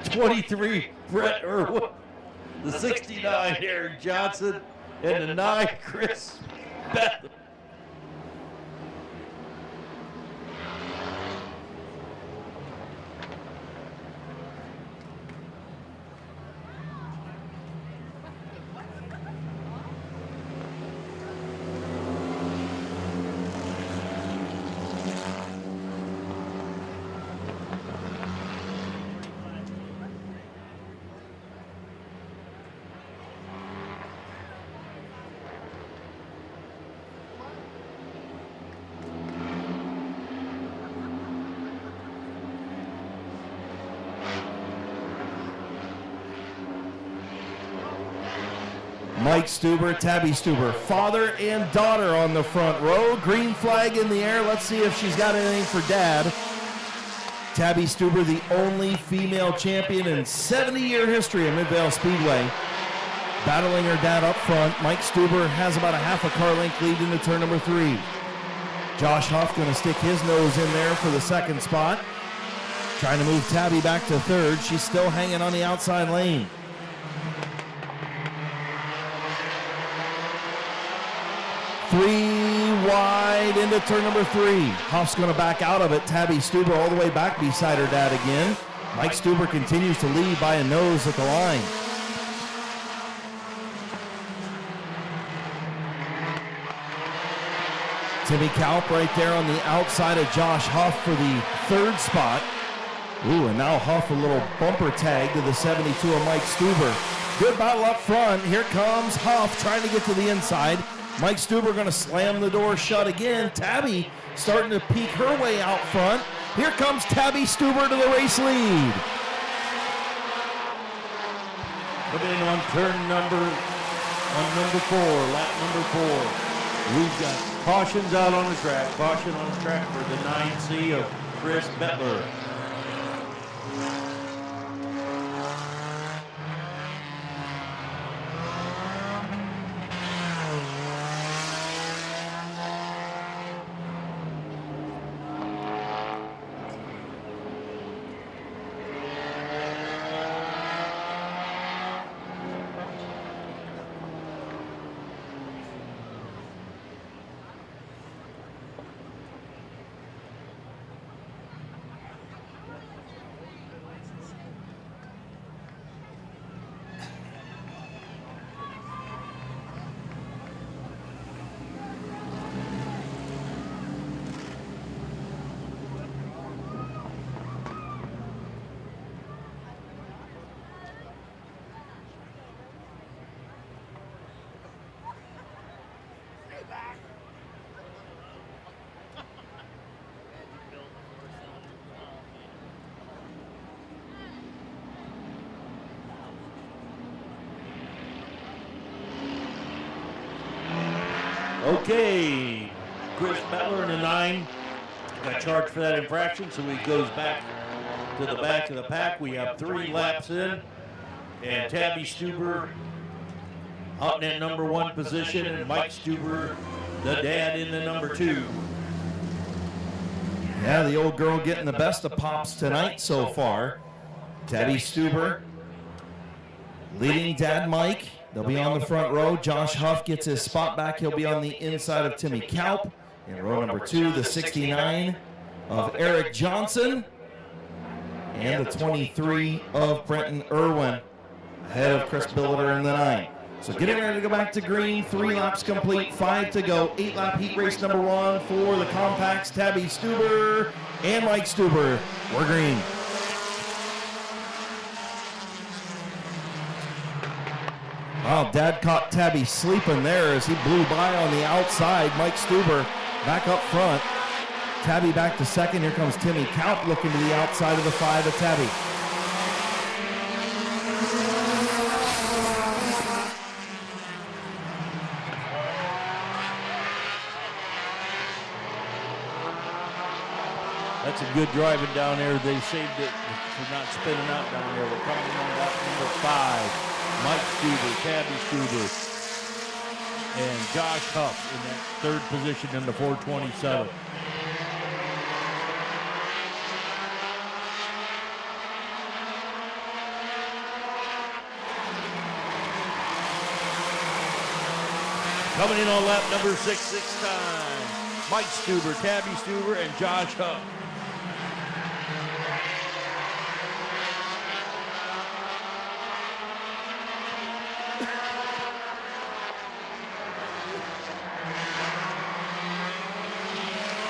Speaker 4: 23, Brett Irwin. The 69, Aaron Johnson. And the 9, Chris Bethel.
Speaker 1: Mike Stuber, Tabby Stuber, father and daughter on the front row. Green flag in the air. Let's see if she's got anything for dad. Tabby Stuber, the only female champion in 70-year history of Midvale Speedway. Battling her dad up front. Mike Stuber has about a half a car length lead into turn number 3. Josh Huff going to stick his nose in there for the second spot. Trying to move Tabby back to third. She's still hanging on the outside lane. Three wide into turn number 3. Huff's going to back out of it. Tabby Stuber all the way back beside her dad again. Mike Stuber continues to lead by a nose at the line. Timmy Kalp right there on the outside of Josh Huff for the third spot. Ooh, and now Huff a little bumper tag to the 72 of Mike Stuber. Good battle up front. Here comes Huff trying to get to the inside. Mike Stuber going to slam the door shut again. Tabby starting to peek her way out front. Here comes Tabby Stuber to the race lead.
Speaker 4: Coming in on turn number 4, lap number 4. We've got cautions out on the track. Caution on the track for the 9C of Chris Bettler. Okay, Chris Bettler in the 9 got charged for that infraction, so he goes back to the back of the pack. We have 3 laps in, and Tabby Stuber out in that number 1 position, and Mike Stuber, the dad, in the number 2.
Speaker 1: Yeah, the old girl getting the best of Pops tonight so far. Tabby Stuber leading Dad Mike. They'll be on the front row. Josh Huff gets his spot back. He'll be on the inside of Timmy Kaup. In row number 2, the 69 of Eric Johnson. And the 23 of Brenton Irwin. Ahead of Chris Billiter in the 9. So getting ready to go back to green. 3 laps complete, 5 to go. 8-lap heat race number 1 for the compacts. Tabby Stuber and Mike Stuber. We're green. Wow, Dad caught Tabby sleeping there as he blew by on the outside. Mike Stuber back up front. Tabby back to second. Here comes Timmy Kaup looking to the outside of the 5 of Tabby.
Speaker 4: That's a good driving down there. They saved it for not spinning out down there. We're coming on lap number 5. Mike Stuber, Tabby Stuber, and Josh Huff in that 3rd position in the 427. Coming in on lap number 6 time. Mike Stuber, Tabby Stuber, and Josh Huff.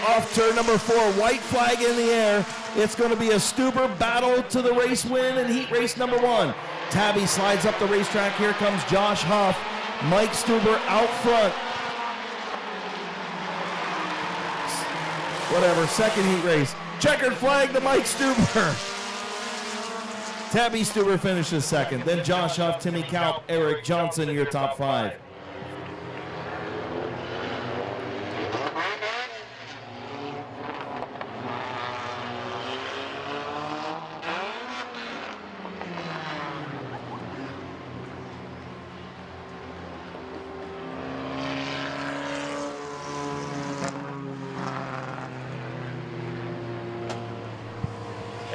Speaker 1: Off turn number 4, white flag in the air. It's going to be a Stuber battle to the race win in heat race number 1. Tabby slides up the racetrack. Here comes Josh Huff. Mike Stuber out front. Whatever, second heat race. Checkered flag to Mike Stuber. Tabby Stuber finishes second. Then Josh Huff, Timmy Kaup, Eric Johnson, your top 5.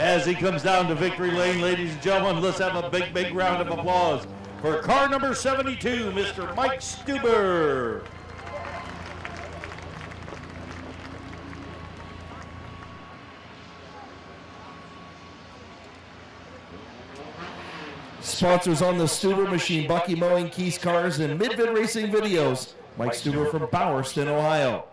Speaker 4: As he comes down to victory lane, ladies and gentlemen, let's have a big, big round of applause for car number 72, Mr. Mike Stuber.
Speaker 1: Sponsors on the Stuber machine, Bucky Mowing, Keys Cars, and Mid-Vid Racing Videos. Mike Stuber from Bowerston, Ohio.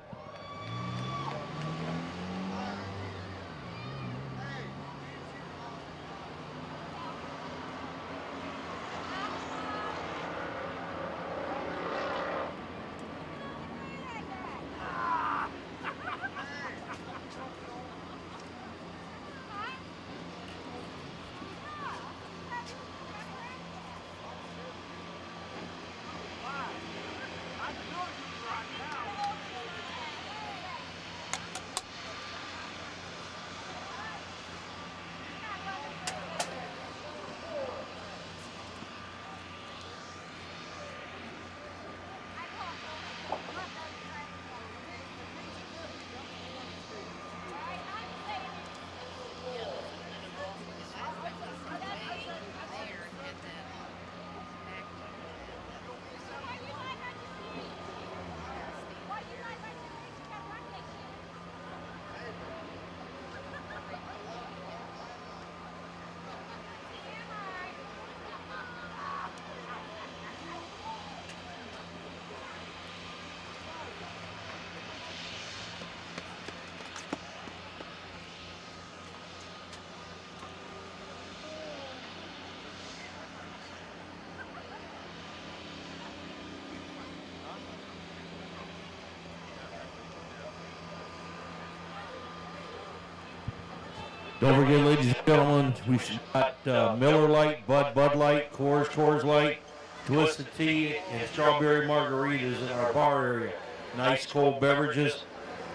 Speaker 4: Don't forget, ladies and gentlemen, we've got Miller Lite, Bud Light, Coors Light, Twisted Tea, and Strawberry Margaritas in our bar area. nice cold beverages.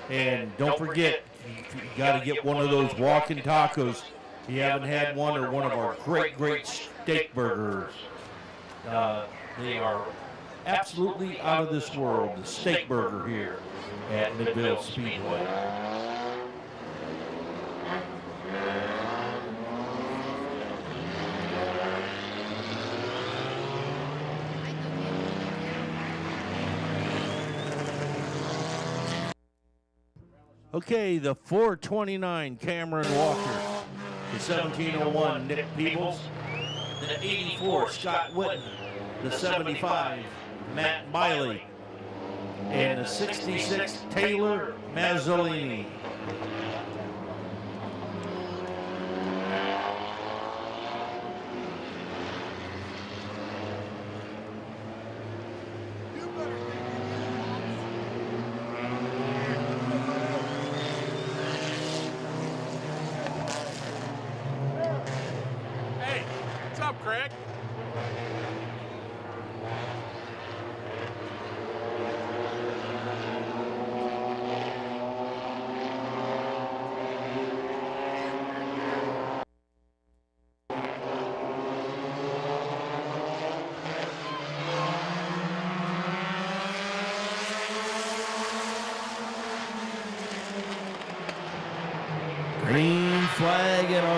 Speaker 4: And don't forget, you got to get one of those walking tacos. If you haven't had one, or one of our great steak burgers. They are absolutely out of this world, the steak burger here at Midvale Speedway. Okay, the 429 Cameron Walker, the 1701 Nick Peebles, the 84 Scott Whitten, the 75 Matt Miley, and the 66 Taylor Mazzolini.
Speaker 7: Hey, what's up, Craig?
Speaker 4: Green flag in our